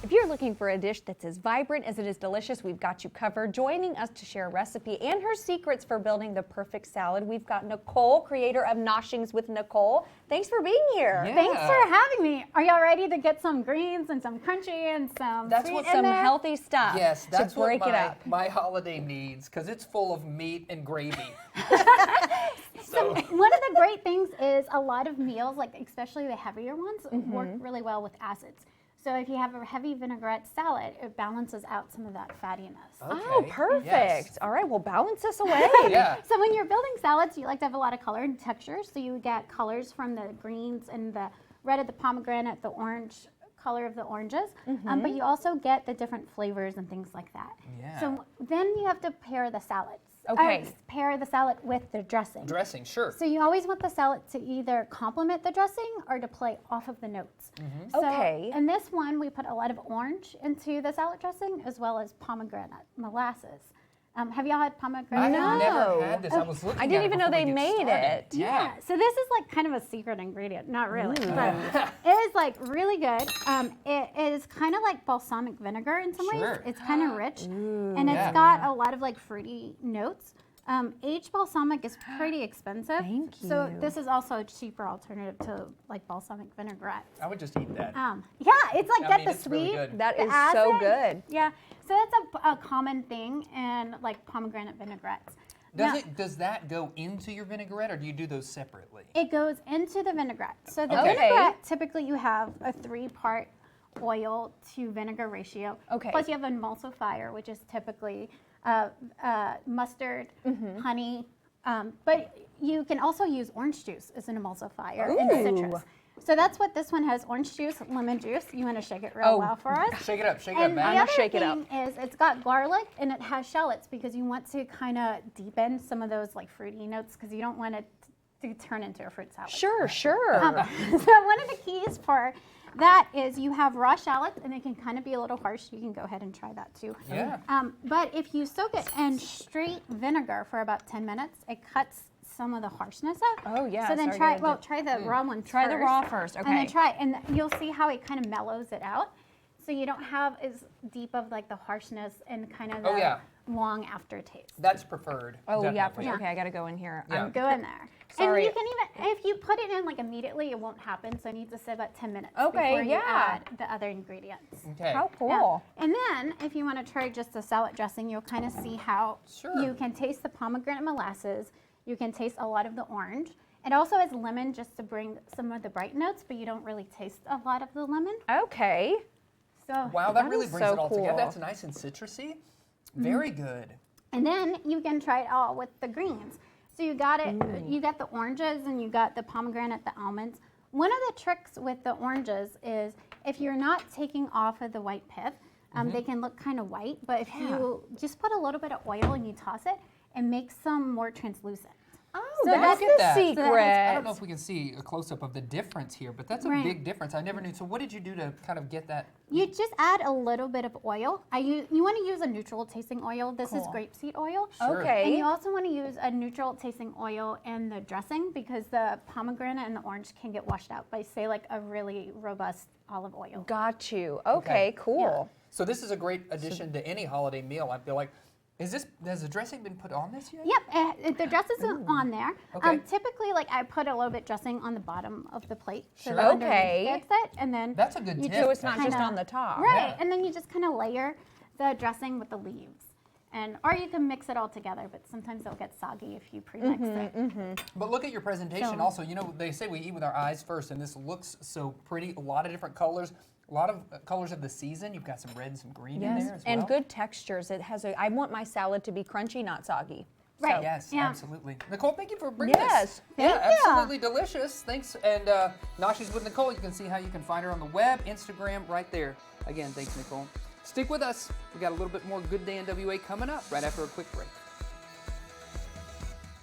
If you're looking for a dish that's as vibrant as it is delicious, we've got you covered. Joining us to share a recipe and her secrets for building the perfect salad, we've got Nicole, creator of Noshings with Nicole. Thanks for being here. Yeah. Thanks for having me. Are y'all ready to get some greens and some crunchy and some sweet in there? Healthy stuff. Yes, that's to break what it up. my holiday needs, because it's full of meat and gravy. So one of the great things is a lot of meals, like especially the heavier ones, work really well with acids. So if you have a heavy vinaigrette salad, it balances out some of that fattiness. Oh, Okay. perfect. Yes. All right, well, balance this away. Yeah. So when you're building salads, you like to have a lot of color and texture. So you get colors from the greens and the red of the pomegranate, the orange color of the oranges, but you also get the different flavors and things like that. Yeah. So then you have to pair the salads. Okay. Pair the salad with the dressing. Dressing, sure. So you always want the salad to either complement the dressing or to play off of the notes. So Okay. in this one, we put a lot of orange into the salad dressing as well as pomegranate molasses. Have y'all had I pomegranate? have never No. had this. I was looking I didn't at even it know before they we get made started. it. Yeah. So this is like kind of a secret ingredient, not really, but it is like really good. It is kind of like balsamic vinegar in some ways. Sure. It's kind of rich, and Yeah. it's got a lot of like fruity notes. Aged balsamic is pretty expensive. Thank So you. this is also a cheaper alternative to like balsamic vinaigrette. I would just eat that. Yeah, it's like I mean, the it's really sweet. good. That the is so acid. good. Yeah, so that's a common thing in like pomegranate vinaigrettes. Now, Does that go into your vinaigrette, or do you do those separately? it goes into the vinaigrette. So the Okay. vinaigrette, typically you have a 3-part oil to vinegar ratio. Okay. Plus you have an emulsifier, which is typically mustard, honey, but you can also use orange juice as an emulsifier and Ooh. citrus. So that's what this one has: orange juice, lemon juice. You want to shake it real well for us. Shake it up, shake it And up, the man. gonna other shake it thing is it's got garlic and it has shallots because you want to kind of deepen some of those like fruity notes because you don't want it to turn into a fruit salad. Sure. So one of the keys for that is you have raw shallots and they can kind of be a little harsh. You can go ahead and try that too. Yeah. But if you soak it in straight vinegar for about 10 minutes, it cuts some of the harshness out. Oh, yeah, So then sorry, try the raw one Try the raw first, And then okay. try, and you'll see how it kind of mellows it out. So you don't have as deep of like the harshness and kind of the Oh, yeah. long aftertaste. That's preferred. Oh, yeah, for definitely. sure. Okay, I got to go in here. Yeah. Go in there. Sorry. And you can even, if you put it in like immediately, it won't happen. So it needs to sit about 10 minutes Okay, before you yeah. add the other ingredients. Okay. How Yeah. cool. And then if you want to try just the salad dressing, you'll kind of see how Sure. you can taste the pomegranate molasses. You can taste a lot of the orange. It also has lemon just to bring some of the bright notes, but you don't really taste a lot of the lemon. Okay. So, Wow, that really is brings so it all cool. together. That's nice and citrusy. Very good. and then you can try it all with the greens. So you got it, you got the oranges and you got the pomegranate, the almonds. One of the tricks with the oranges is if you're not taking off of the white pith, they can look kind of white, but if you just put a little bit of oil and you toss it, it makes them more translucent. Oh, So that's look at the that. secret. I don't know if we can see a close-up of the difference here, but that's a Right. big difference. I never knew. So what did you do to kind of get that? You just add a little bit of oil. You want to use a neutral tasting oil. This is Cool. grapeseed oil. Sure. Okay. And you also want to use a neutral tasting oil in the dressing because the pomegranate and the orange can get washed out by, say, like a really robust olive oil. Got you. Okay, cool. So this is a great addition to any holiday meal. I feel like, has the dressing been put on this yet? Yep, the dressing is on there. Okay. Typically, like I put a little bit dressing on the bottom of the plate, so Sure. that underneath Okay. gets it, and then That's a good you tip. So it's not just Kinda- on the top. right, Yeah. and then you just kind of layer the dressing with the leaves, and or you can mix it all together. But sometimes they'll get soggy if you premix it. But look at your presentation So- also. You know, they say we eat with our eyes first, and this looks so pretty. A lot of different colors. A lot of colors of the season. You've got some red and some green in there as well. And good textures. It has I want my salad to be crunchy, not soggy. Right. So- Yes, Yeah. absolutely. Nicole, thank you for bringing Yes, this. Yeah, thank you. absolutely delicious. Thanks. And Noshings with Nicole, you can see how you can find her on the web, Instagram, right there. Again, thanks, Nicole. Stick with us. We got a little bit more Good Day in WA coming up right after a quick break.